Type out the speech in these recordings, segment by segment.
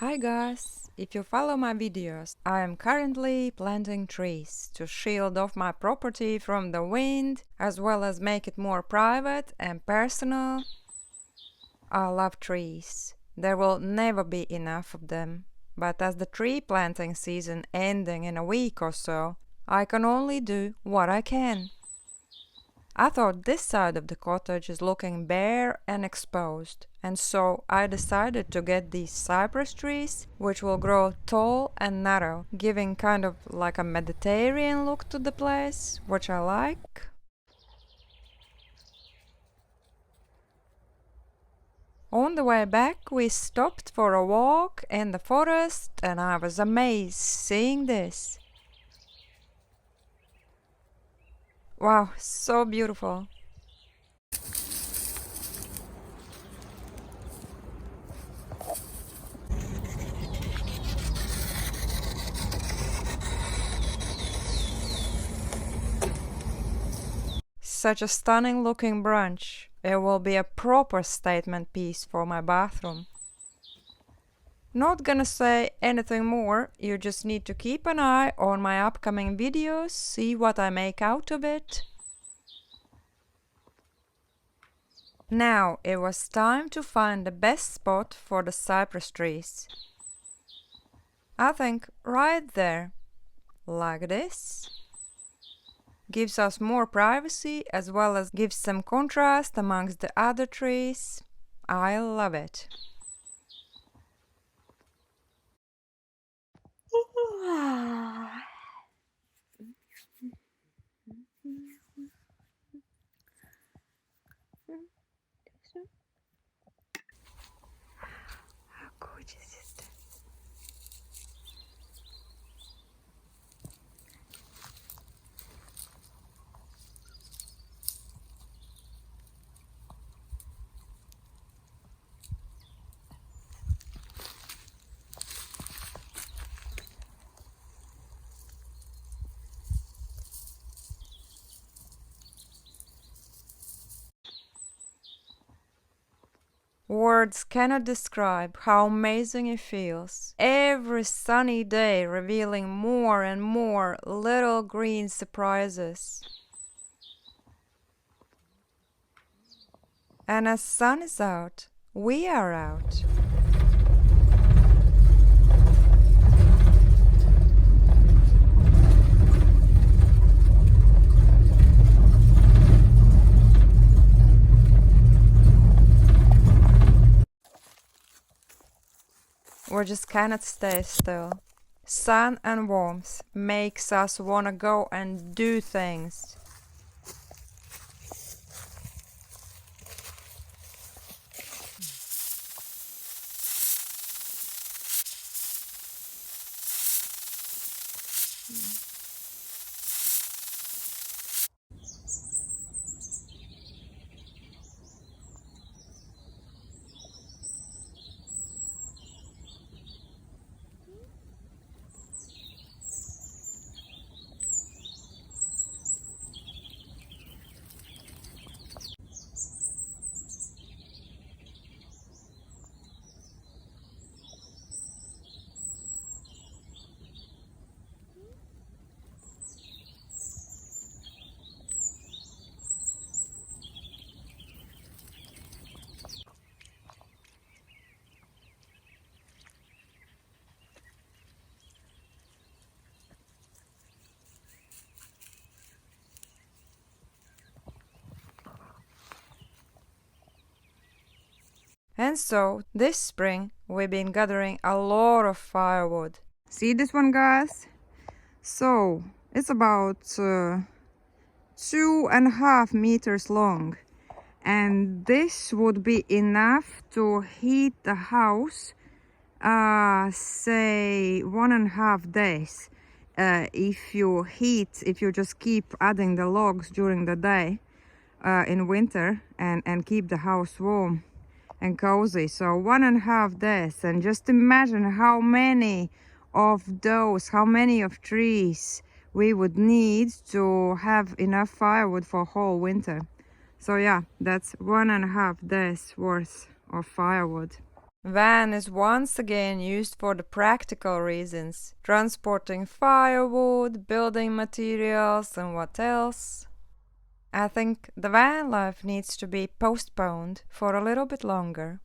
Hi guys! If you follow my videos, I am currently planting trees to shield off my property from the wind, as well as make it more private and personal. I love trees. There will never be enough of them, but as the tree planting season ending in a week or so, I can only do what I can. I thought this side of the cottage is looking bare and exposed, and so I decided to get these cypress trees, which will grow tall and narrow, giving kind of like a Mediterranean look to the place, which I like. On the way back, we stopped for a walk in the forest, and I was amazed seeing this. Wow, so beautiful. Such a stunning looking branch. It will be a proper statement piece for my bathroom. Not gonna say anything more, you just need to keep an eye on my upcoming videos, see what I make out of it. Now it was time to find the best spot for the cypress trees. I think right there, like this. Gives us more privacy as well as gives some contrast amongst the other trees. I love it. How gorgeous is that? Words cannot describe how amazing it feels. Every sunny day revealing more and more little green surprises. And as sun is out, we are out. We just cannot stay still. Sun and warmth makes us wanna go and do things. And so, this spring, we've been gathering a lot of firewood. See this one, guys? So, it's about 2.5 meters long. And this would be enough to heat the house, say 1.5 days. If you just keep adding the logs during the day in winter and keep the house warm and cozy. So 1.5 days, and just imagine how many of trees we would need to have enough firewood for whole winter. So yeah, that's 1.5 days worth of firewood. Van is once again used for the practical reasons, transporting firewood, building materials, and what else. I think the van life needs to be postponed for a little bit longer.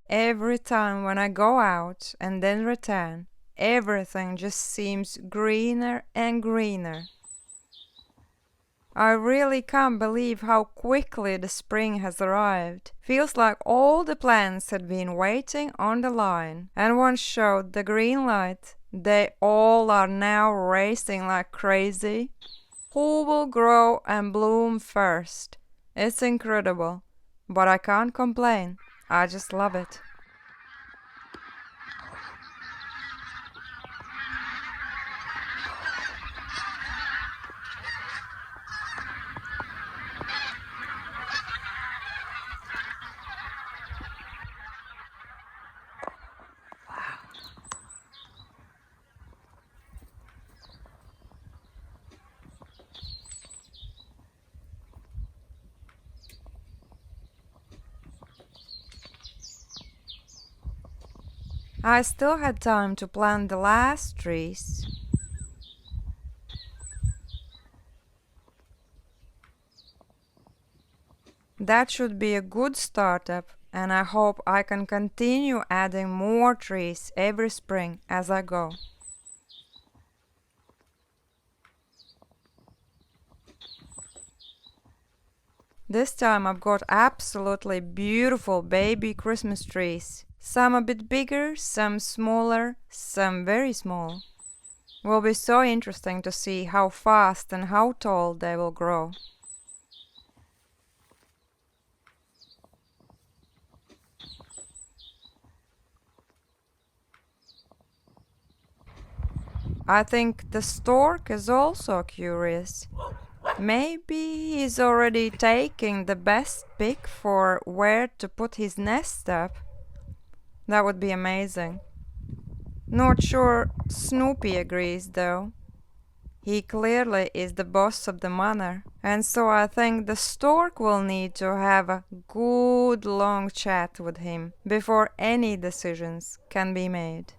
Every time when I go out and then return, everything just seems greener and greener. I really can't believe how quickly the spring has arrived. Feels like all the plants had been waiting on the line, and once showed the green light, they all are now racing like crazy. Who will grow and bloom first? It's incredible, but I can't complain. I just love it. I still had time to plant the last trees. That should be a good startup, and I hope I can continue adding more trees every spring as I go. This time I've got absolutely beautiful baby Christmas trees. Some a bit bigger, some smaller, some very small. Will be so interesting to see how fast and how tall they will grow. I think the stork is also curious. Maybe he's already taking the best pick for where to put his nest up. That would be amazing. Not sure Snoopy agrees though. He clearly is the boss of the manor, and so I think the stork will need to have a good long chat with him before any decisions can be made.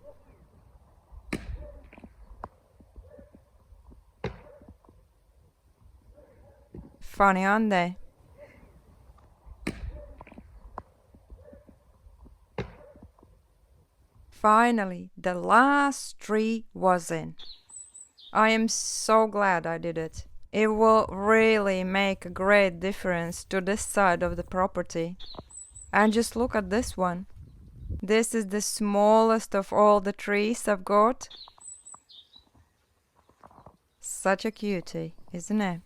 Funny, aren't they? Finally, the last tree was in. I am so glad I did it. It will really make a great difference to this side of the property. And just look at this one. This is the smallest of all the trees I've got. Such a cutie, isn't it?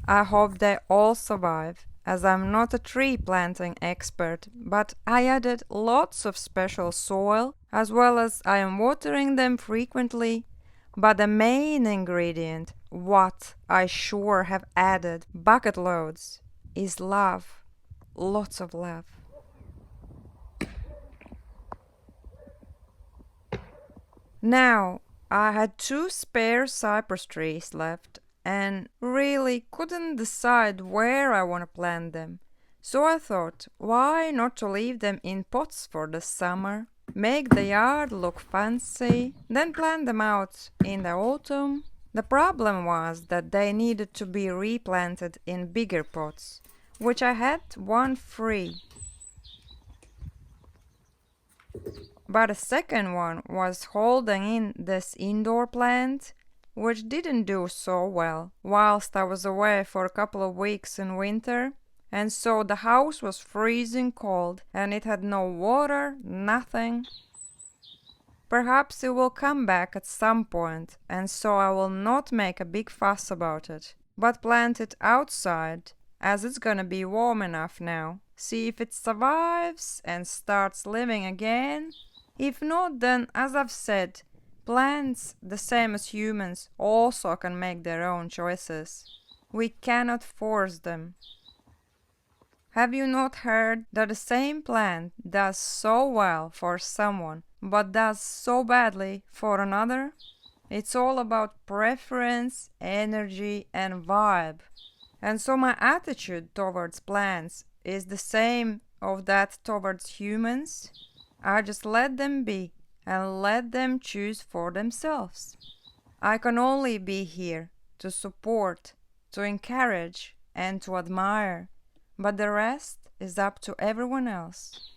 I hope they all survive, as I'm not a tree planting expert, but I added lots of special soil, as well as I am watering them frequently. But the main ingredient, what I sure have added bucket loads, is love. Lots of love. Now, I had 2 spare cypress trees left and really couldn't decide where I want to plant them. So I thought, why not to leave them in pots for the summer, make the yard look fancy, then plant them out in the autumn. The problem was that they needed to be replanted in bigger pots, which I had one free. But a second one was holding in this indoor plant, which didn't do so well whilst I was away for a couple of weeks in winter, and so the house was freezing cold and it had no water, nothing. Perhaps it will come back at some point, and so I will not make a big fuss about it, but plant it outside, as it's gonna be warm enough now. See if it survives and starts living again. If not, then, as I've said, plants, the same as humans, also can make their own choices. We cannot force them. Have you not heard that the same plant does so well for someone, but does so badly for another? It's all about preference, energy, and vibe. And so my attitude towards plants is the same of that towards humans. I just let them be and let them choose for themselves. I can only be here to support, to encourage, and to admire, but the rest is up to everyone else.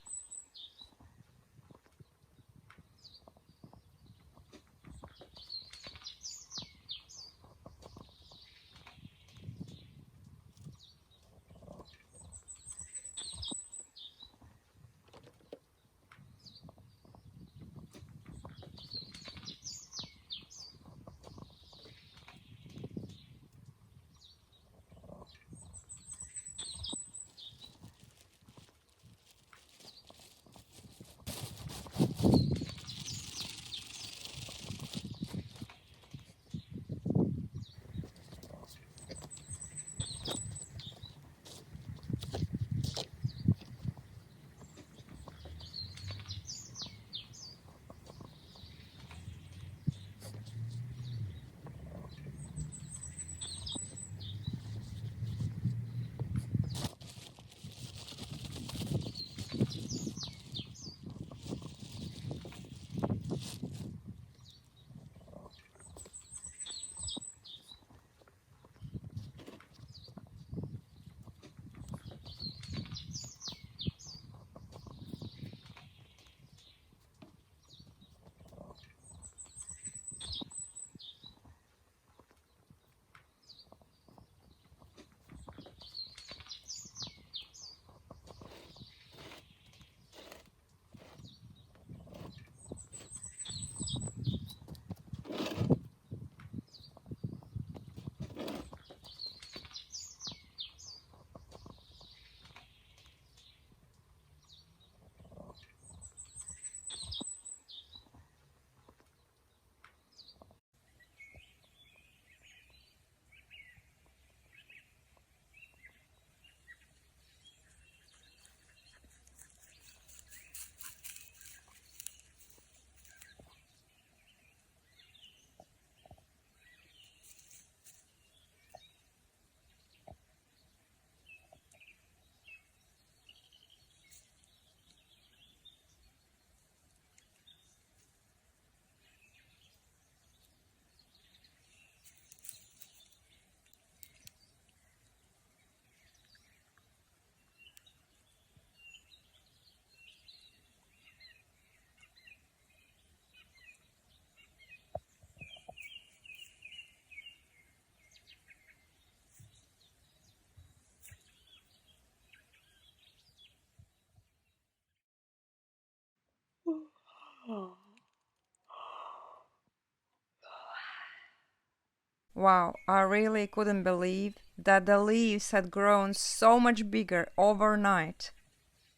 Wow, I really couldn't believe that the leaves had grown so much bigger overnight,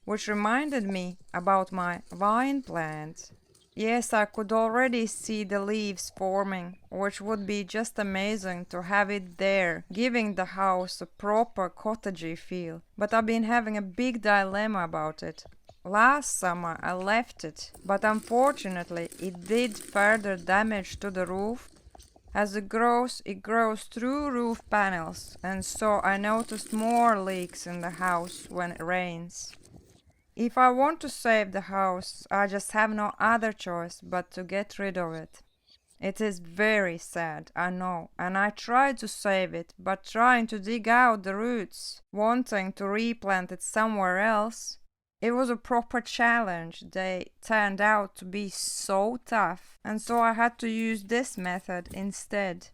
which reminded me about my vine plant. Yes, I could already see the leaves forming, which would be just amazing to have it there, giving the house a proper cottagey feel. But I've been having a big dilemma about it. Last summer I left it, but unfortunately it did further damage to the roof. As it grows through roof panels, and so I noticed more leaks in the house when it rains. If I want to save the house, I just have no other choice but to get rid of it. It is very sad, I know, and I tried to save it, but trying to dig out the roots, wanting to replant it somewhere else, it was a proper challenge. They turned out to be so tough, and so I had to use this method instead.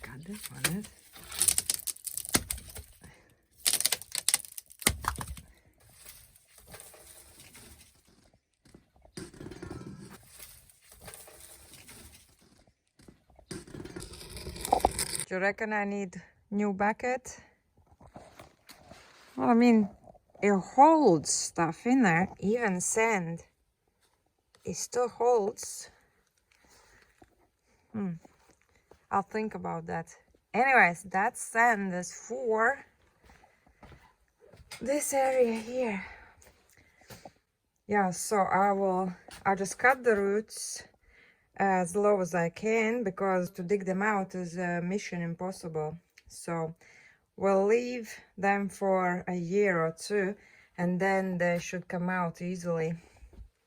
Got this one. Do you reckon I need new bucket? Well, I mean, it holds stuff in there, even sand. It still holds. I'll think about that. Anyways, that sand is for this area here. Yeah, so I'll just cut the roots as low as I can, because to dig them out is a mission impossible. So we'll leave them for a year or two, and then they should come out easily.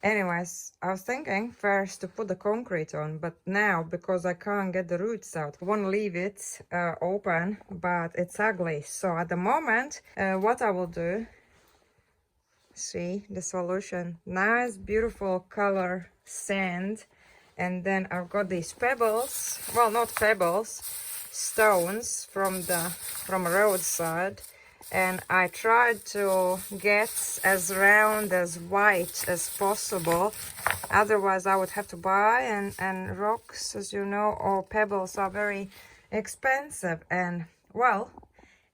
Anyways, I was thinking first to put the concrete on, but now, because I can't get the roots out, I want to leave it open, but it's ugly. So at the moment, what I will do, see the solution, nice beautiful color sand, and then I've got these pebbles, well, not pebbles, stones from a roadside, and I tried to get as round as white as possible. Otherwise I would have to buy, and rocks, as you know, or pebbles are very expensive. And well,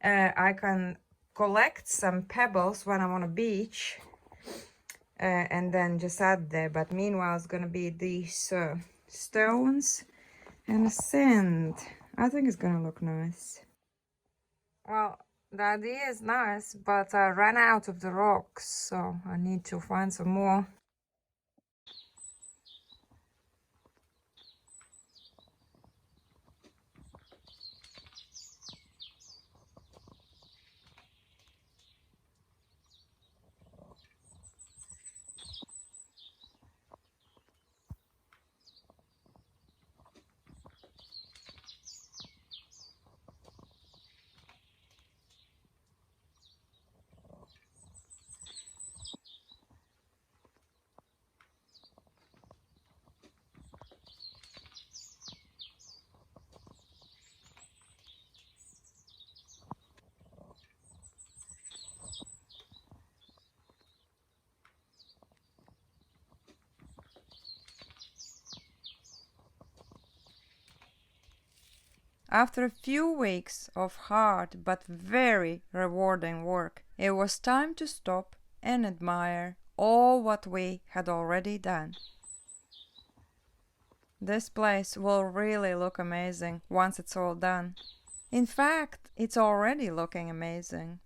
I can collect some pebbles when I'm on a beach, and then just add there. But meanwhile it's gonna be these stones and sand. I think it's gonna look nice. Well, the idea is nice, but I ran out of the rocks, so I need to find some more. After a few weeks of hard but very rewarding work, it was time to stop and admire all what we had already done. This place will really look amazing once it's all done. In fact, it's already looking amazing.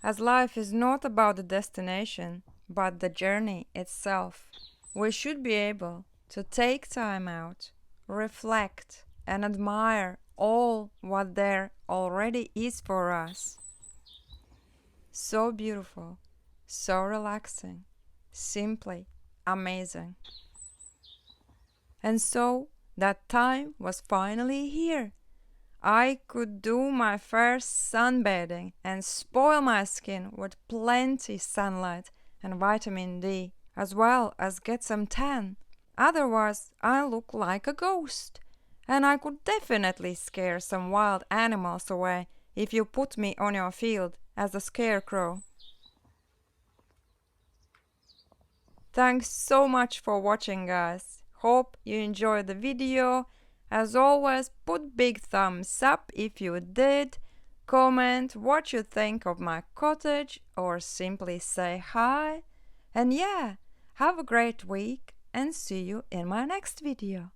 As life is not about the destination, but the journey itself, we should be able to take time out, reflect, and admire all what there already is for us. So beautiful, so relaxing, simply amazing. And so that time was finally here. I could do my first sunbathing and spoil my skin with plenty sunlight and vitamin D, as well as get some tan. Otherwise, I look like a ghost, and I could definitely scare some wild animals away if you put me on your field as a scarecrow. Thanks so much for watching, guys. Hope you enjoyed the video. As always, put big thumbs up if you did, comment what you think of my cottage, or simply say hi. And yeah, have a great week and see you in my next video.